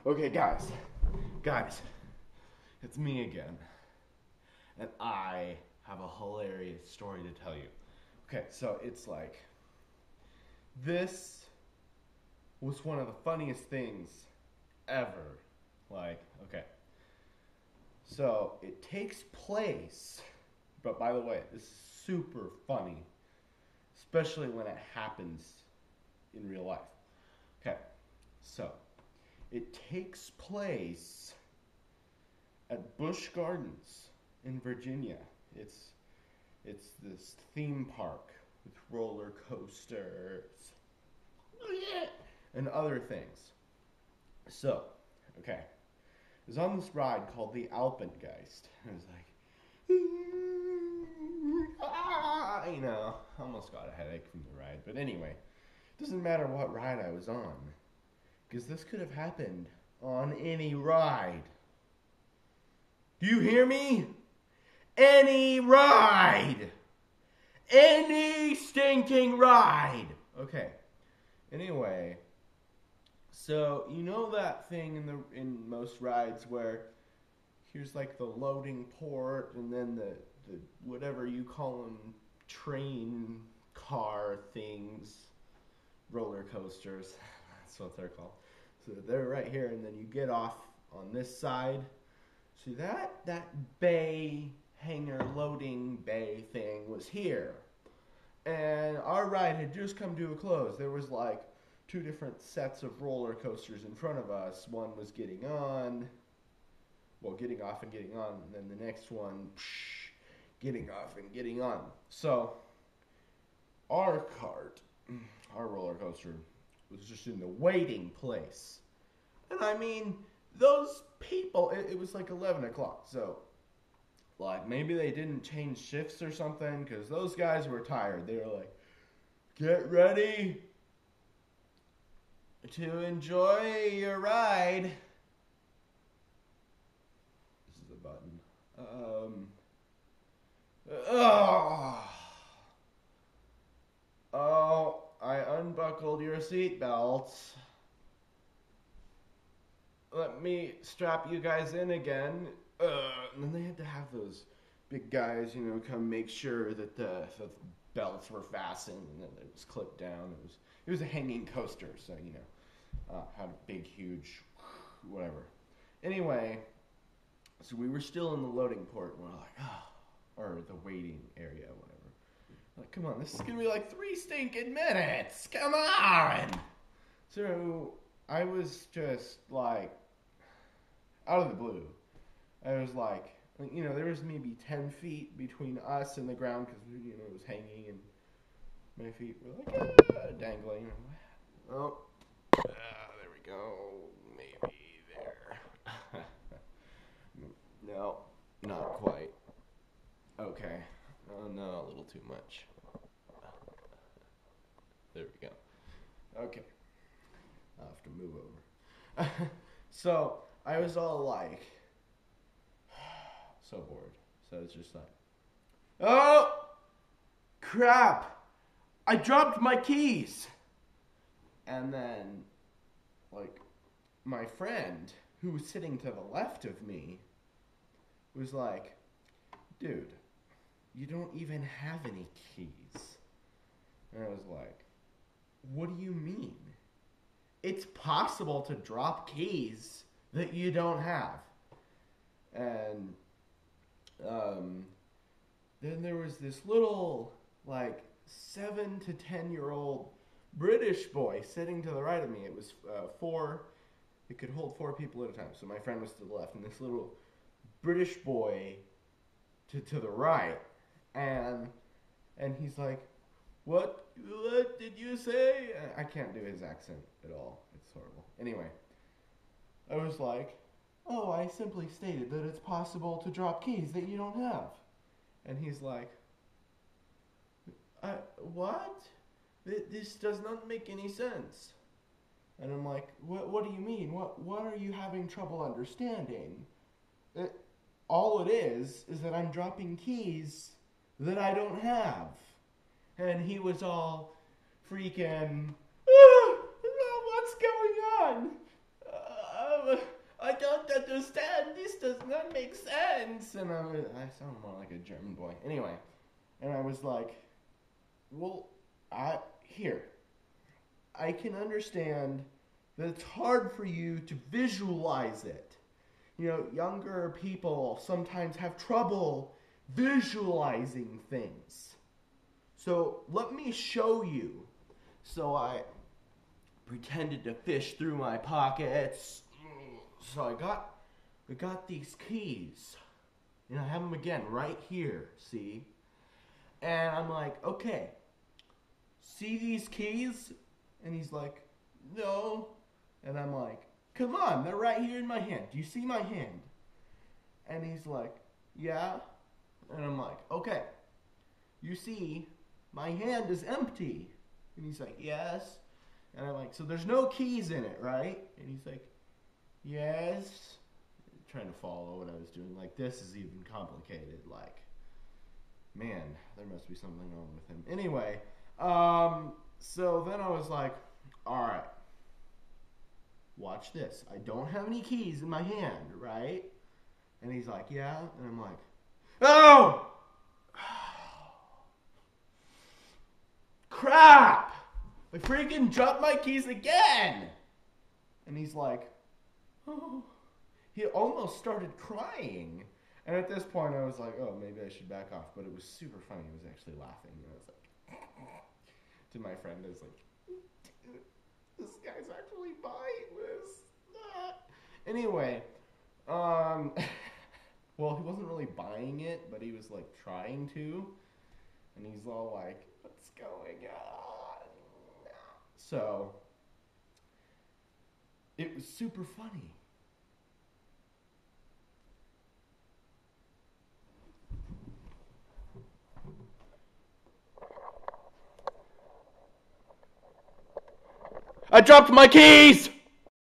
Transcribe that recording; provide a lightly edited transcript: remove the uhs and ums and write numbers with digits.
Okay, guys, it's me again, and I have a hilarious story to tell you. Okay, so it's like, this was one of the funniest things ever. Like, okay, so it takes place, but by the way, this is super funny, especially when it happens in real life. Okay, so it takes place at Busch Gardens in Virginia. It's this theme park with roller coasters and other things. So, okay, I was on this ride called the Alpengeist. I was like, almost got a headache from the ride. But anyway, it doesn't matter what ride I was on, because this could have happened on any ride. Do you hear me? Any ride! Any stinking ride! Okay. Anyway, so you know that thing in most rides where here's like the loading port and then the whatever you call them, train car things, roller coasters. That's what they're called. So they're right here, and then you get off on this side. So that bay hangar loading bay thing was here. And our ride had just come to a close. There was like two different sets of roller coasters in front of us. One was getting on, well, getting off and getting on, and then the next one, getting off and getting on. So our cart, our roller coaster, was just in the waiting place. And I mean, those people, it was like 11 o'clock, so like maybe they didn't change shifts or something, because those guys were tired. They were like, get ready to enjoy your ride. This is a button. Oh, I unbuckled your seatbelts. Let me strap you guys in again. And then they had to have those big guys, come make sure that the belts were fastened and then it was clipped down. It was a hanging coaster, so had a big, huge, whatever. Anyway, so we were still in the loading port, and we're like, or the waiting area, whatever. Like, come on, this is gonna be like 3 stinking minutes. Come on. So I was just like, out of the blue, I was like, there was maybe 10 feet between us and the ground, because, it was hanging, and my feet were like, dangling. Oh, there we go. Maybe there. No, not quite. Okay. Oh, no, a little too much. There we go. Okay. I'll have to move over. So, I was all like, so bored. So it's just like, oh, crap, I dropped my keys. And then, like, my friend, who was sitting to the left of me, was like, dude, you don't even have any keys. And I was like, what do you mean? It's possible to drop keys that you don't have. And then there was this little, like, 7 to 10-year-old British boy sitting to the right of me. It was it could hold 4 people at a time. So my friend was to the left, and this little British boy to the right. And he's like, what did you say? I can't do his accent at all. It's horrible. Anyway, I was like, oh, I simply stated that it's possible to drop keys that you don't have. And he's like, what? This does not make any sense. And I'm like, what do you mean? What are you having trouble understanding? All it is that I'm dropping keys that I don't have. And he was all freaking, what's going on? understand. This does not make sense. And I sound more like a German boy. Anyway, and I was like, well, I can understand that it's hard for you to visualize it. You know, younger people sometimes have trouble visualizing things. So let me show you. So I pretended to fish through my pockets. So I got these keys. And I have them again right here, see? And I'm like, okay, see these keys? And he's like, no. And I'm like, come on, they're right here in my hand. Do you see my hand? And he's like, yeah. And I'm like, okay, you see, my hand is empty. And he's like, yes. And I'm like, so there's no keys in it, right? And he's like, yes. Trying to follow what I was doing. Like, this is even complicated. Like, man, there must be something wrong with him. Anyway, so then I was like, all right, watch this. I don't have any keys in my hand, right? And he's like, yeah. And I'm like, oh! Crap! I freaking dropped my keys again! And he's like, oh. He almost started crying. And at this point, I was like, oh, maybe I should back off. But it was super funny. He was actually laughing. And I was like, to my friend, I was like, dude, this guy's actually buying this. Anyway, well, he wasn't really buying it, but he was like trying to. And he's all like, what's going on? So, it was super funny. I dropped my keys!